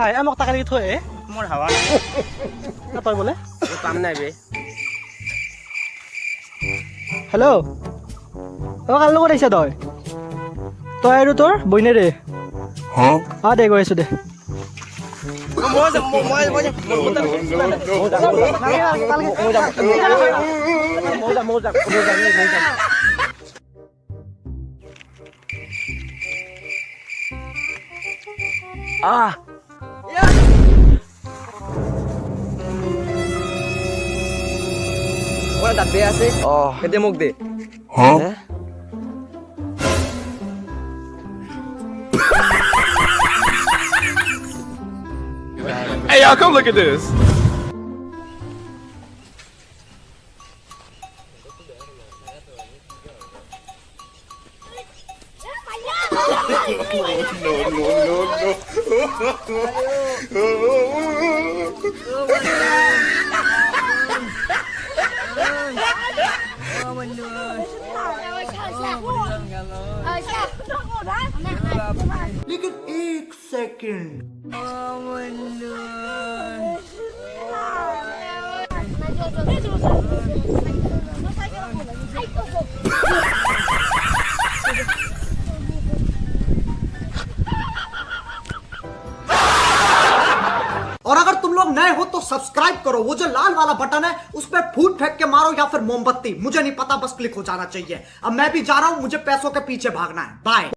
ভাই মোক টাকা লাগি থৈ মোৰ হাৱা তই বোলে কাম নাই বে হেল্ল' তই কাৰ লগত আহিছা তই আৰু তোৰ বইনেৰে দে গৈ আছো দে দাঁত বেয়া আছে এতিয়া মোক দে Hey, y'all, come look at this. लेकिन एक सेकंड और अगर तुम लोग नए हो तो सब्सक्राइब करो वो जो लाल वाला बटन है उस पर फूट फेंक के मारो या फिर मोमबत्ती मुझे नहीं पता बस क्लिक हो जाना चाहिए अब मैं भी जा रहा हूं मुझे पैसों के पीछे भागना है बाय